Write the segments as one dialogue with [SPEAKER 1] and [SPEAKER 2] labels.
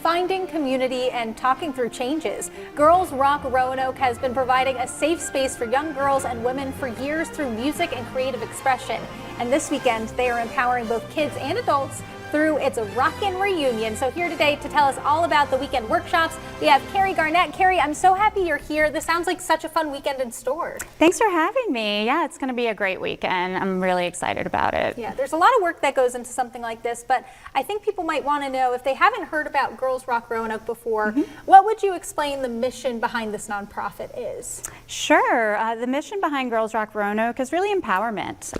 [SPEAKER 1] finding community and talking through changes. Girls Rock Roanoke has been providing a safe space for young girls and women for years through music and creative expression. And this weekend, they are empowering both kids and adults through its Rockin' reunion. So here today to tell us all about the weekend workshops, we have Carrie Garnett. Carrie, I'm so happy you're here. This sounds like such a fun weekend in store.
[SPEAKER 2] Thanks for having me. Yeah, it's going to be a great weekend. I'm really excited about it.
[SPEAKER 1] Yeah, there's a lot of work that goes into something like this, but I think people might want to know, if they haven't heard about Girls Rock Roanoke before, what would you explain the mission behind this nonprofit is?
[SPEAKER 2] Sure. The mission behind Girls Rock Roanoke is really empowerment.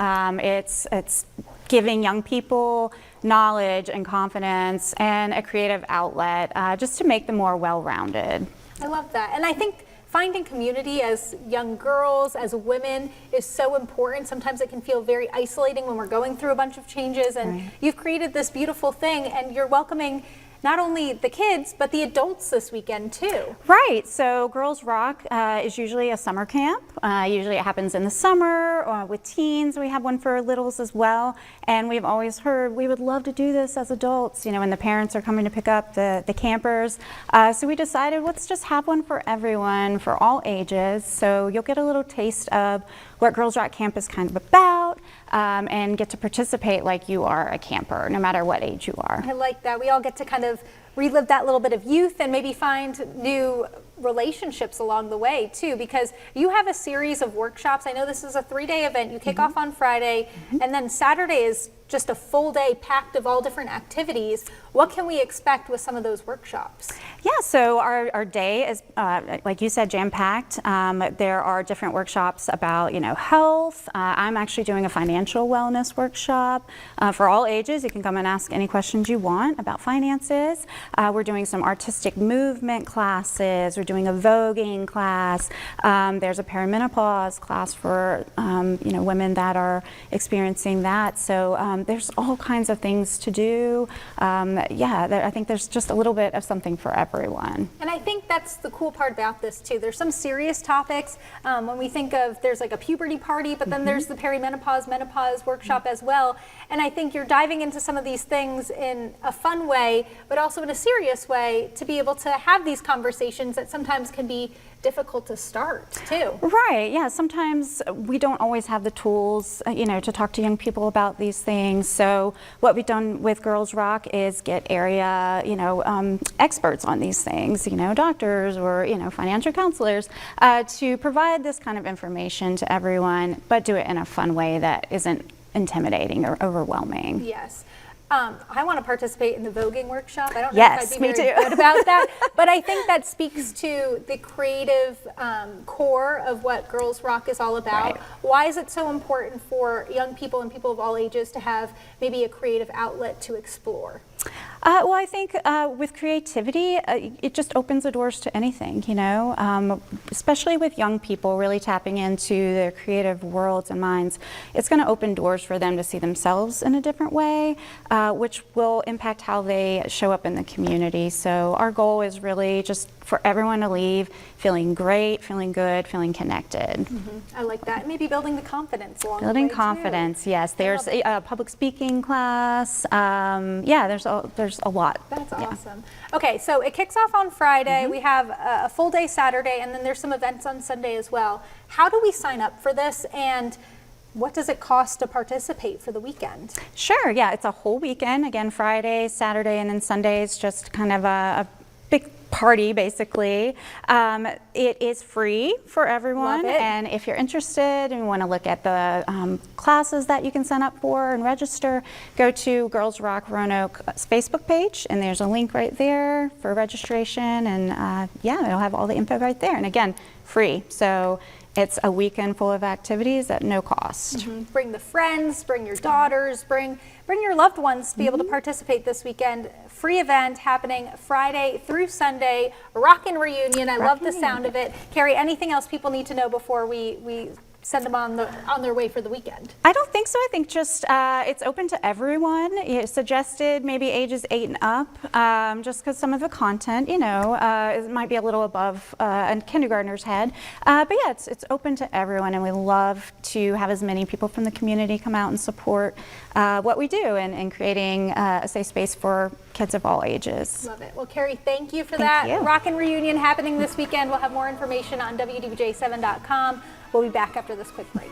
[SPEAKER 2] It's giving young people knowledge and confidence and a creative outlet just to make them more well-rounded.
[SPEAKER 1] I love that. And I think finding community as young girls, as women, is so important. Sometimes it can feel very isolating when we're going through a bunch of changes, and you've created this beautiful thing, and you're welcoming not only the kids, but the adults this weekend too.
[SPEAKER 2] Right, so Girls Rock is usually a summer camp. Usually it happens in the summer with teens. We have one for littles as well. And we've always heard we would love to do this as adults, you know, when the parents are coming to pick up the campers. So we decided, let's just have one for everyone, for all ages. So you'll get a little taste of what Girls Rock Camp is kind of about, and get to participate like you are a camper, no matter what age you are.
[SPEAKER 1] I like that. We all get to kind of relive that little bit of youth and maybe find new relationships along the way too, because you have a series of workshops. I know this is a 3-day event. You kick off on Friday, and then Saturday is just a full day packed of all different activities. What can we expect with some of those workshops?
[SPEAKER 2] Yeah, so our day is, like you said, jam-packed. There are different workshops about, you know, health. I'm actually doing a financial wellness workshop for all ages. You can come and ask any questions you want about finances. We're doing some artistic movement classes. We're doing a voguing class. There's a perimenopause class for, you know, women that are experiencing that. So there's all kinds of things to do. I think there's just a little bit of something for everyone.
[SPEAKER 1] And I think that's the cool part about this too. There's some serious topics. When we think of, there's like a puberty party, but then there's the perimenopause, menopause workshop as well. And I think you're diving into some of these things in a fun way, but also in a serious way, to be able to have these conversations that sometimes can be difficult to start too.
[SPEAKER 2] Right, yeah, sometimes we don't always have the tools, you know, to talk to young people about these things. So what we've done with Girls Rock is get area, you know, experts on these things, you know, doctors or, you know, financial counselors, to provide this kind of information to everyone, but do it in a fun way that isn't intimidating or overwhelming.
[SPEAKER 1] Yes. I want to participate in the voguing workshop. I don't know
[SPEAKER 2] Yes,
[SPEAKER 1] if I'd be
[SPEAKER 2] me
[SPEAKER 1] very
[SPEAKER 2] too.
[SPEAKER 1] good about that, but I think that speaks to the creative core of what Girls Rock is all about.
[SPEAKER 2] Right.
[SPEAKER 1] Why is it so important for young people and people of all ages to have maybe a creative outlet to explore?
[SPEAKER 2] Well, I think with creativity, it just opens the doors to anything, you know, especially with young people really tapping into their creative worlds and minds. It's going to open doors for them to see themselves in a different way, which will impact how they show up in the community. So our goal is really just for everyone to leave feeling great, feeling good, feeling connected.
[SPEAKER 1] I like that. Maybe building the confidence along
[SPEAKER 2] Building
[SPEAKER 1] the way
[SPEAKER 2] confidence,
[SPEAKER 1] too.
[SPEAKER 2] yes. There's a public speaking class. Yeah, there's a lot.
[SPEAKER 1] That's awesome. Okay, so it kicks off on Friday. We have a full day Saturday, and then there's some events on Sunday as well. How do we sign up for this, and what does it cost to participate for the weekend?
[SPEAKER 2] Sure, yeah, it's a whole weekend. Again, Friday, Saturday, and then Sunday is just kind of a big party, basically. It is free for everyone,
[SPEAKER 1] Love it.
[SPEAKER 2] and if you're interested and want to look at the classes that you can sign up for and register, go to Girls Rock Roanoke's Facebook page, and there's a link right there for registration, and yeah, it'll have all the info right there. And again, free. So it's a weekend full of activities at no cost.
[SPEAKER 1] Bring the friends, bring your daughters, bring your loved ones to be able to participate this weekend. Free event happening Friday through Sunday, Rockin' reunion. I love the sound of it. Carrie, anything else people need to know before we send them on their way for the weekend?
[SPEAKER 2] I don't think so. I think just it's open to everyone. It suggested maybe ages 8 and up, just because some of the content, it might be a little above a kindergartner's head. But yeah, it's open to everyone, and we love to have as many people from the community come out and support what we do in creating a safe space for kids of all ages.
[SPEAKER 1] Love it. Well, Carrie, thank you for that.
[SPEAKER 2] You.
[SPEAKER 1] Rockin' Reunion happening this weekend. We'll have more information on WDBJ7.com. We'll be back after this quick break.